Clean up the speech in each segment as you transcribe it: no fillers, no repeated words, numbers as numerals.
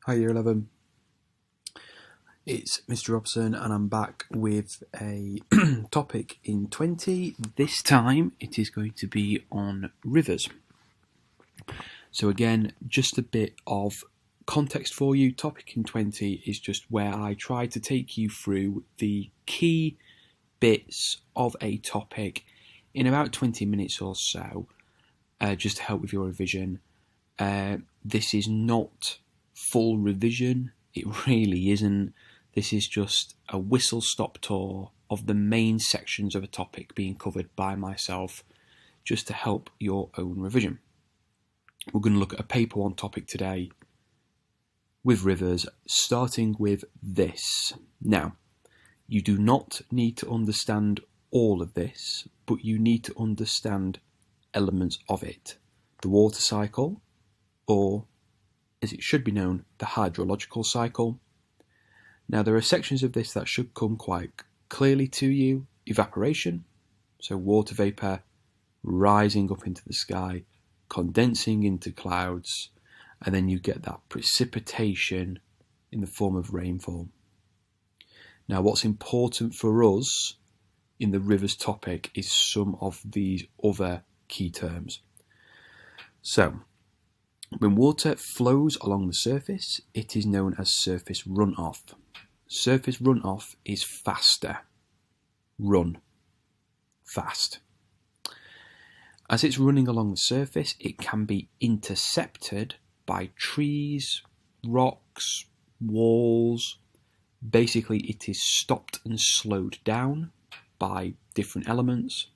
Hi Year 11, it's Mr. Robson and I'm back with a topic in 20. This time it is going to be on rivers. So again, just a bit of context for you. Topic in 20 is just where I try to take you through the key bits of a topic in about 20 minutes or so, just to help with your revision. This is not full revision. It really isn't. This is just a whistle-stop tour of the main sections of a topic being covered by myself, just to help your own revision. We're going to look at a paper one topic today with rivers, starting with this. Now, you do not need to understand all of this, but you need to understand elements of it. The water cycle, or as it should be known, the hydrological cycle. Now, there are sections of this that should come quite clearly to you. Evaporation, so water vapour rising up into the sky, condensing into clouds, and then you get that precipitation in the form of rainfall. Now, what's important for us in the rivers topic is some of these other key terms. So, when water flows along the surface, it is known as surface runoff. Surface runoff is faster. Run. Fast. As it's running along the surface, it can be intercepted by trees, rocks, walls. Basically, it is stopped and slowed down by different elements.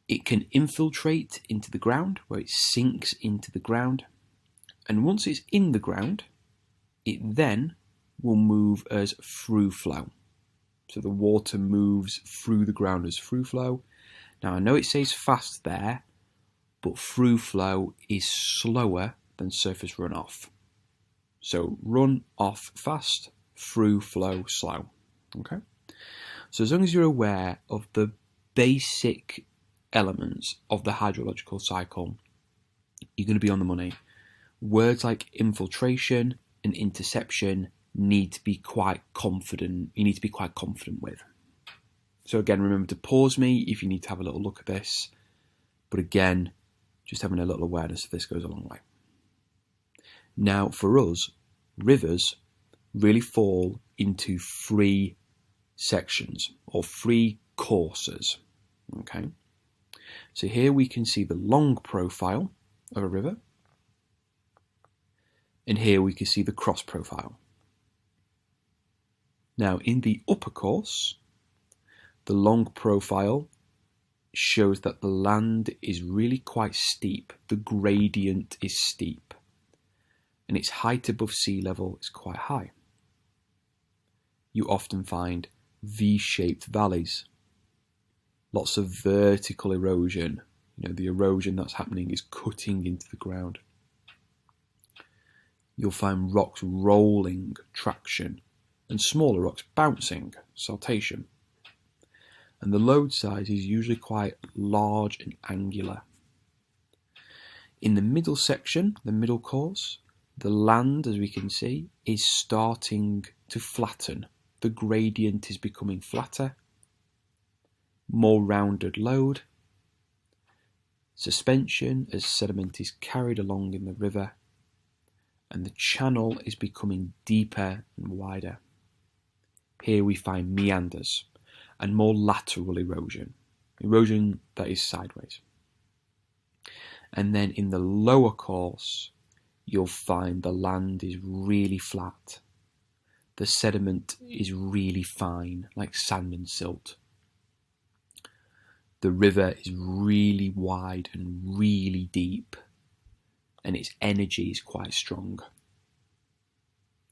It can infiltrate into the ground, where it sinks into the ground. And once it's in the ground, it then will move as through flow. So the water moves through the ground as through flow. Now, I know it says fast there, but through flow is slower than surface runoff. So run off fast, through flow slow. Okay? So as long as you're aware of the basic elements of the hydrological cycle, you're going to be on the money. Words like infiltration and interception need to be quite confident. You need to be quite confident with. So again, remember to pause me if you need to have a little look at this. But again, just having a little awareness of this goes a long way. Now, for us, rivers really fall into three sections or three courses. Okay. So here we can see the long profile of a river, and here we can see the cross profile. Now, in the upper course, the long profile shows that the land is really quite steep. The gradient is steep, and its height above sea level is quite high. You often find V-shaped valleys. Lots of vertical erosion. The erosion that's happening is cutting into the ground. You'll find rocks rolling, traction, and smaller rocks bouncing, saltation. And the lode size is usually quite large and angular. In the middle section, the middle course, the land, as we can see, is starting to flatten. The gradient is becoming flatter. More rounded lode, suspension as sediment is carried along in the river, and the channel is becoming deeper and wider. Here we find meanders and more lateral erosion that is sideways. And then in the lower course, you'll find the land is really flat. The sediment is really fine, like sand and silt. The river is really wide and really deep, and its energy is quite strong.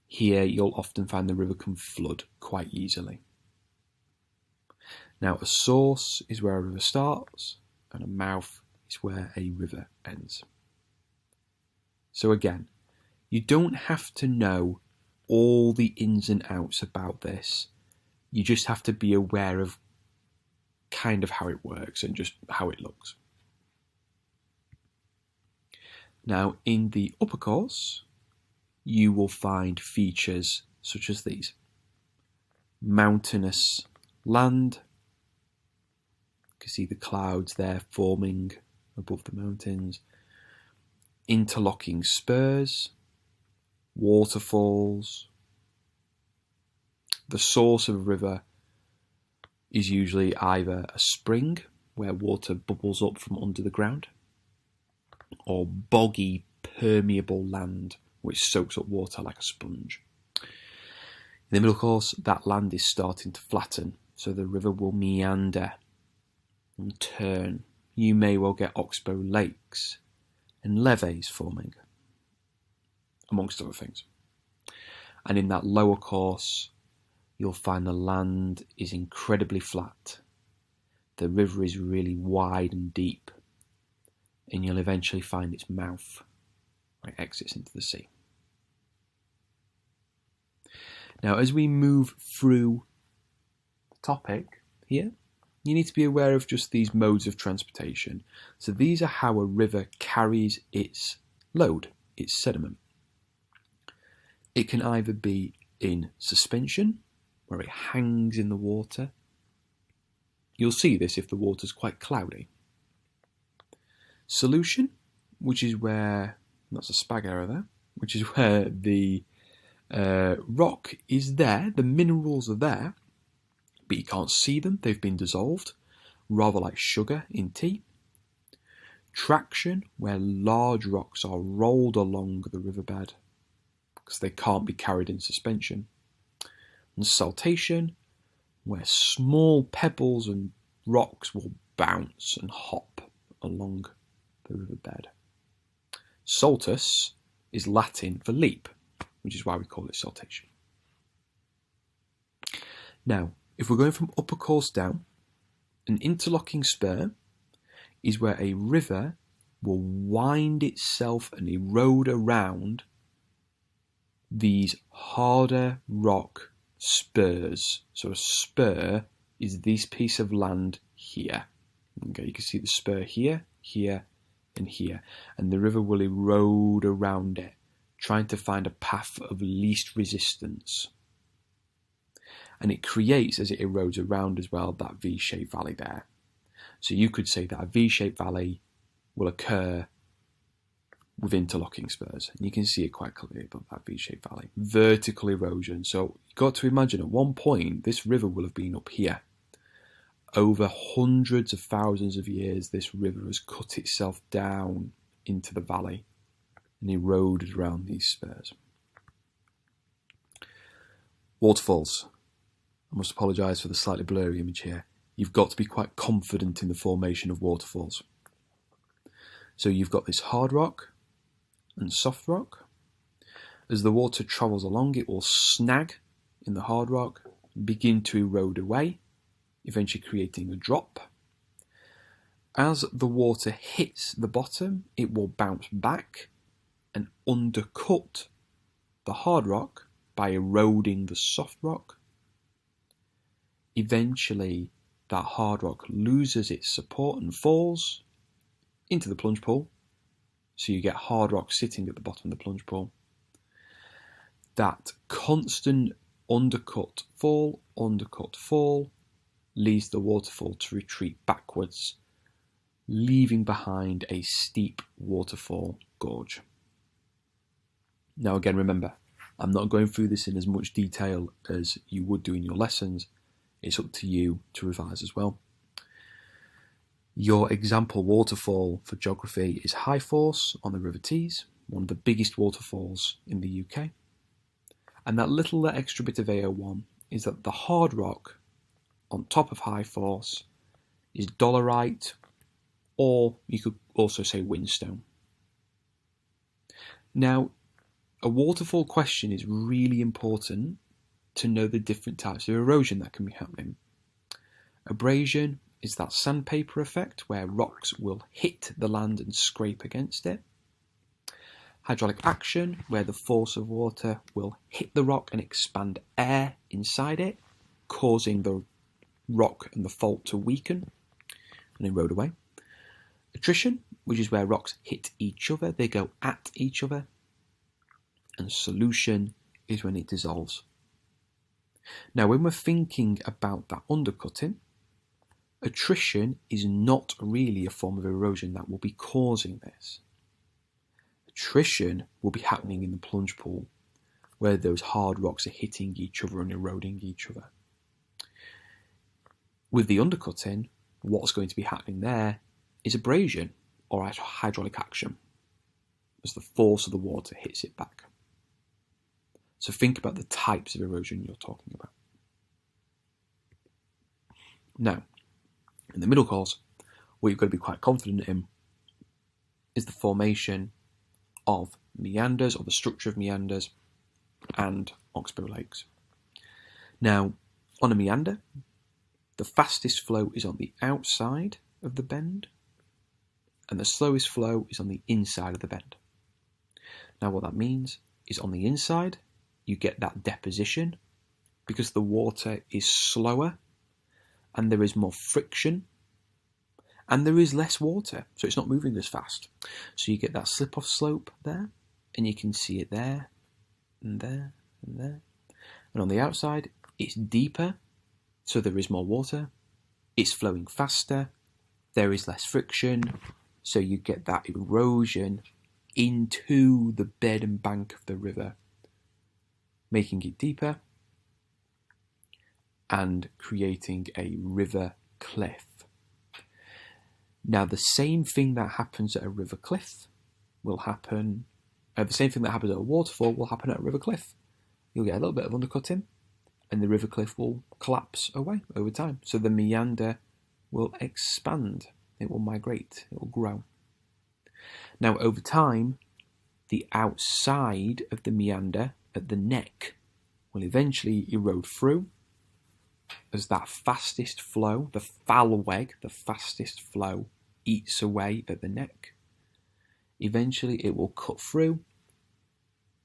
Here you'll often find the river can flood quite easily. Now, a source is where a river starts, and a mouth is where a river ends. So again, you don't have to know all the ins and outs about this. You just have to be aware of kind of how it works and just how it looks. Now, in the upper course, you will find features such as these. Mountainous land. You can see the clouds there forming above the mountains. Interlocking spurs, waterfalls. The source of a river is usually either a spring where water bubbles up from under the ground, or boggy, permeable land which soaks up water like a sponge. In the middle course, that land is starting to flatten, so the river will meander and turn. You may well get oxbow lakes and levees forming, amongst other things. And in that lower course, you'll find the land is incredibly flat. The river is really wide and deep, and you'll eventually find its mouth where it exits into the sea. Now, as we move through the topic here, you need to be aware of just these modes of transportation. So these are how a river carries its load, its sediment. It can either be in suspension, where it hangs in the water. You'll see this if the water's quite cloudy. Solution, which is where, that's a spag error there, which is where the rock is there, the minerals are there, but you can't see them, they've been dissolved, rather like sugar in tea. Traction, where large rocks are rolled along the riverbed because they can't be carried in suspension. And saltation, where small pebbles and rocks will bounce and hop along the riverbed. Saltus is Latin for leap, which is why we call it saltation. Now, if we're going from upper course down, an interlocking spur is where a river will wind itself and erode around these harder rock spurs. So a spur is this piece of land here. Okay, you can see the spur here, here, and here. And the river will erode around it, trying to find a path of least resistance. And it creates, as it erodes around as well, that V-shaped valley there. So you could say that a V-shaped valley will occur with interlocking spurs. And you can see it quite clearly above that V-shaped valley. Vertical erosion. So you've got to imagine at one point, this river will have been up here. Over hundreds of thousands of years, this river has cut itself down into the valley and eroded around these spurs. Waterfalls. I must apologise for the slightly blurry image here. You've got to be quite confident in the formation of waterfalls. So you've got this hard rock and soft rock. As the water travels along, it will snag in the hard rock, begin to erode away, eventually creating a drop. As the water hits the bottom, it will bounce back and undercut the hard rock by eroding the soft rock. Eventually, that hard rock loses its support and falls into the plunge pool. So you get hard rock sitting at the bottom of the plunge pool. That constant undercut, fall, leads the waterfall to retreat backwards, leaving behind a steep waterfall gorge. Now again, remember, I'm not going through this in as much detail as you would do in your lessons. It's up to you to revise as well. Your example waterfall for geography is High Force on the River Tees, one of the biggest waterfalls in the UK. And that little extra bit of AO1 is that the hard rock on top of High Force is dolerite, or you could also say whinstone. Now, a waterfall question is really important to know the different types of erosion that can be happening. Abrasion is that sandpaper effect where rocks will hit the land and scrape against it. Hydraulic action, where the force of water will hit the rock and expand air inside it, causing the rock and the fault to weaken and erode away. Attrition, which is where rocks hit each other, they go at each other. and solution is when it dissolves. Now, when we're thinking about that undercutting, attrition is not really a form of erosion that will be causing this. Attrition will be happening in the plunge pool, where those hard rocks are hitting each other and eroding each other. With the undercutting, what's going to be happening there is abrasion or hydraulic action as the force of the water hits it back. So think about the types of erosion you're talking about. Now, in the middle course, what you've got to be quite confident in is the formation of meanders, or the structure of meanders, and oxbow lakes. Now, on a meander, the fastest flow is on the outside of the bend, and the slowest flow is on the inside of the bend. Now, what that means is on the inside, you get that deposition because the water is slower and there is more friction and there is less water, so it's not moving as fast. So you get that slip-off slope there, and you can see it there and there and there. And on the outside, it's deeper, so there is more water. It's flowing faster. There is less friction, so you get that erosion into the bed and bank of the river, making it deeper and creating a river cliff. Now, the same thing that happens at a river cliff will happen, the same thing that happens at a waterfall will happen at a river cliff. You'll get a little bit of undercutting and the river cliff will collapse away over time. So the meander will expand, it will migrate, it will grow. Now, over time, the outside of the meander at the neck will eventually erode through as that fastest flow, the Fallweg, the fastest flow, eats away at the neck. Eventually it will cut through,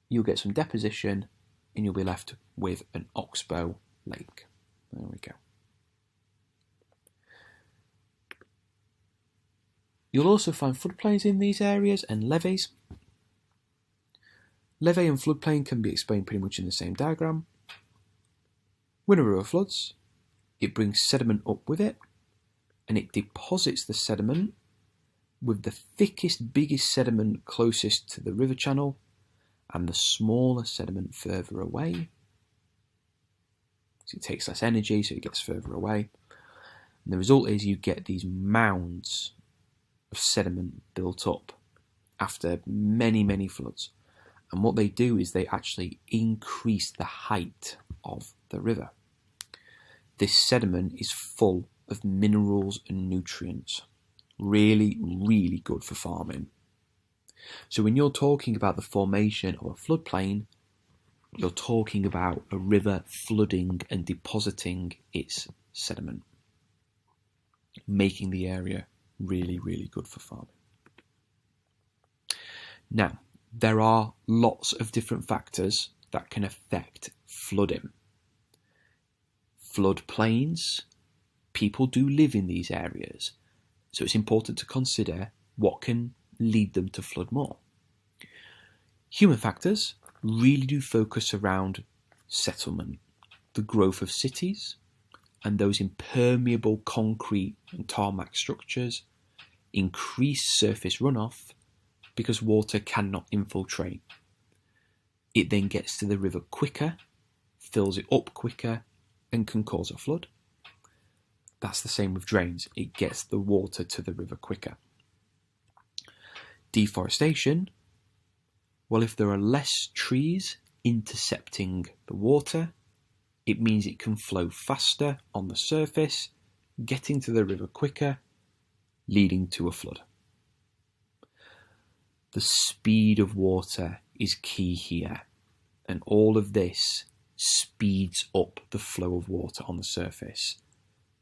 you'll get some deposition, and you'll be left with an oxbow lake. There we go. You'll also find floodplains in these areas and levees. Levee and floodplain can be explained pretty much in the same diagram. When a river floods, it brings sediment up with it, and it deposits the sediment with the thickest, biggest sediment closest to the river channel, and the smaller sediment further away. So it takes less energy, so it gets further away. And the result is you get these mounds of sediment built up after many, many floods. And what they do is they actually increase the height of the river. This sediment is full of minerals and nutrients. Really, really good for farming. So when you're talking about the formation of a floodplain, you're talking about a river flooding and depositing its sediment, making the area really, really good for farming. Now, there are lots of different factors that can affect flooding. Floodplains, people do live in these areas, so it's important to consider what can lead them to flood more. Human factors really do focus around settlement, the growth of cities, and those impermeable concrete and tarmac structures increase surface runoff because water cannot infiltrate. It then gets to the river quicker, fills it up quicker, and can cause a flood. That's the same with drains. It gets the water to the river quicker. Deforestation, well, if there are less trees intercepting the water, it means it can flow faster on the surface, getting to the river quicker, leading to a flood. The speed of water is key here, and all of this speeds up the flow of water on the surface,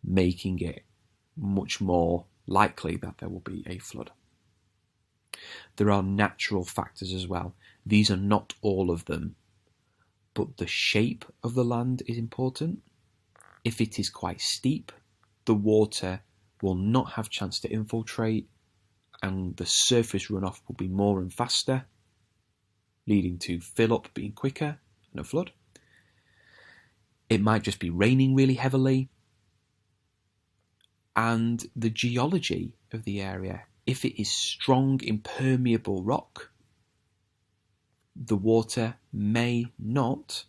making it much more likely that there will be a flood. There are natural factors as well. These are not all of them, but the shape of the land is important. If it is quite steep, the water will not have chance to infiltrate and the surface runoff will be more and faster. leading to fill up being quicker and a flood. It might just be raining really heavily. And the geology of the area, if it is strong, impermeable rock, the water may not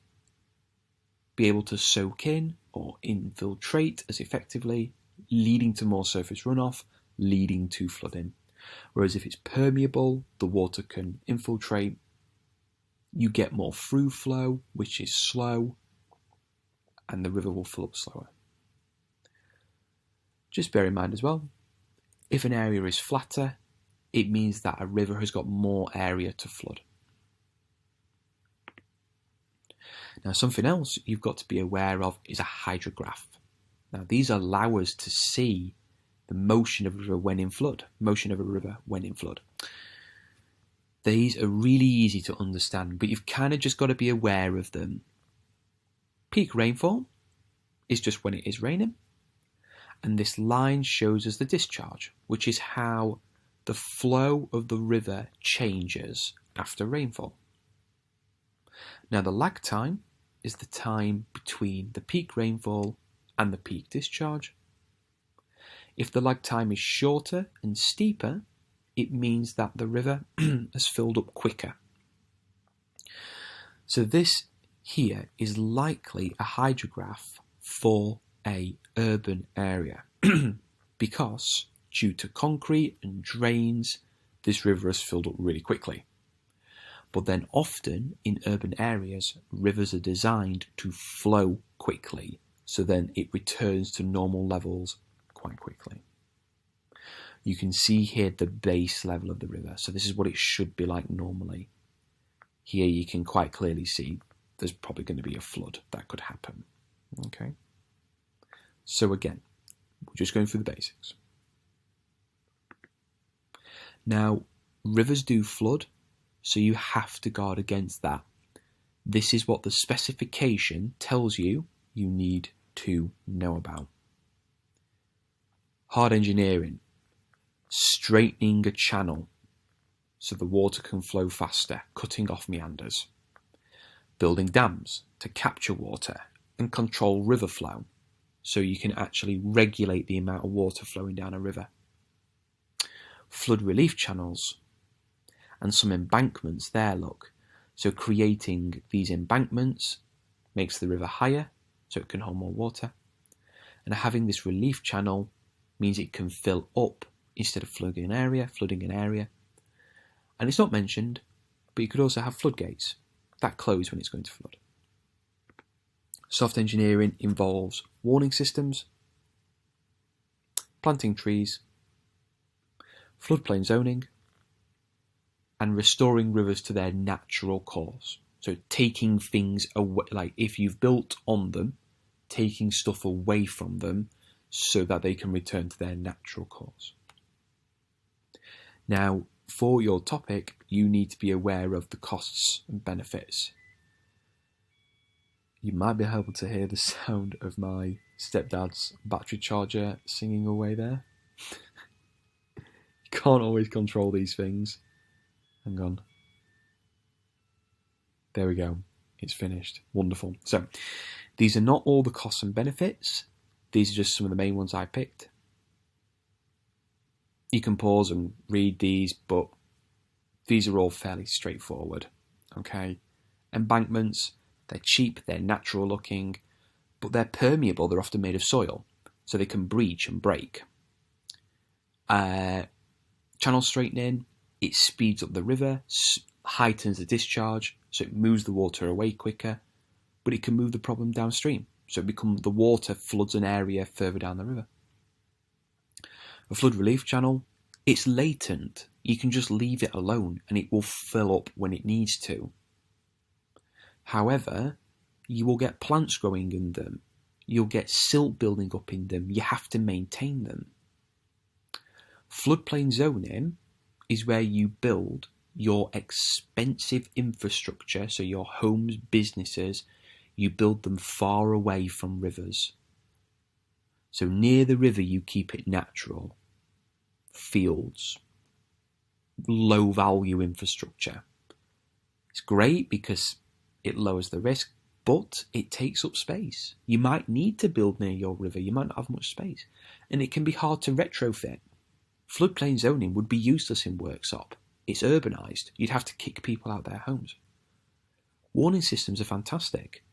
be able to soak in or infiltrate as effectively, leading to more surface runoff, leading to flooding. Whereas if it's permeable, the water can infiltrate, you get more through flow, which is slow, and the river will fill up slower. Just bear in mind as well, if an area is flatter, it means that a river has got more area to flood. Now, something else you've got to be aware of is a hydrograph. Now, these allow us to see the motion of a river when in flood. These are really easy to understand, but you've kind of just got to be aware of them. Peak rainfall is just when it is raining. And this line shows us the discharge, which is how the flow of the river changes after rainfall. Now, the lag time is the time between the peak rainfall and the peak discharge. If the lag time is shorter and steeper, it means that the river has filled up quicker. So this here is likely a hydrograph for a urban area because due to concrete and drains, this river has filled up really quickly. But then often in urban areas, rivers are designed to flow quickly, so then it returns to normal levels quite quickly. You can see here the base level of the river, so this is what it should be like normally. Here you can quite clearly see there's probably going to be a flood that could happen. Okay. So again, we're just going through the basics. Now, rivers do flood, so you have to guard against that. This is what the specification tells you need to know about. Hard engineering, straightening a channel so the water can flow faster, cutting off meanders. Building dams to capture water and control river flow, so you can actually regulate the amount of water flowing down a river. Flood relief channels and some embankments there, look. So creating these embankments makes the river higher so it can hold more water. And having this relief channel means it can fill up instead of flooding an area. And it's not mentioned, but you could also have floodgates that close when it's going to flood. Soft engineering involves warning systems, planting trees, floodplain zoning, and restoring rivers to their natural course. So taking things away, like if you've built on them, taking stuff away from them so that they can return to their natural course. Now, for your topic, you need to be aware of the costs and benefits. You might be able to hear the sound of my stepdad's battery charger singing away there. You can't always control these things. Hang on. There we go. It's finished. Wonderful. So, these are not all the costs and benefits. These are just some of the main ones I picked. You can pause and read these, but these are all fairly straightforward. Okay? Embankments, they're cheap, they're natural looking, but they're permeable. They're often made of soil, so they can breach and break. Channel straightening, it speeds up the river, heightens the discharge, so it moves the water away quicker, but it can move the problem downstream, so the water floods an area further down the river. A flood relief channel, it's latent. You can just leave it alone and it will fill up when it needs to. However, you will get plants growing in them. You'll get silt building up in them. You have to maintain them. Floodplain zoning is where you build your expensive infrastructure, so your homes, businesses, you build them far away from rivers. So near the river you keep it natural. Fields, low value infrastructure. It's great because it lowers the risk, but it takes up space. You might need to build near your river, you might not have much space, and it can be hard to retrofit. Floodplain zoning would be useless in Worksop. It's urbanised. You'd have to kick people out their homes. Warning systems are fantastic.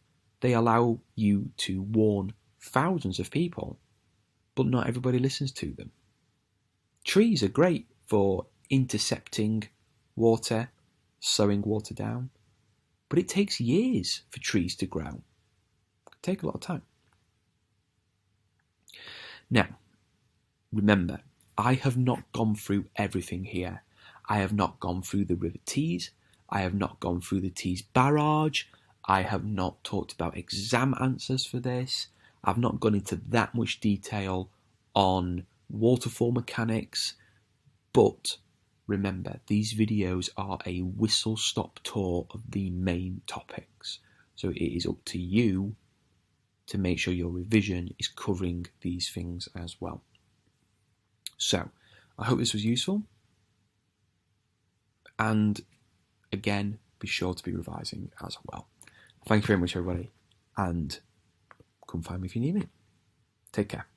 They allow you to warn thousands of people, but not everybody listens to them. Trees are great for intercepting water, slowing water down, but it takes years for trees to grow. It can take a lot of time. Now, remember, I have not gone through everything here. I have not gone through the River Tees. I have not gone through the Tees barrage. I have not talked about exam answers for this. I've not gone into that much detail on waterfall mechanics. But remember, these videos are a whistle-stop tour of the main topics. So it is up to you to make sure your revision is covering these things as well. So, I hope this was useful. And again, be sure to be revising as well. Thank you very much, everybody. And come find me if you need me. Take care.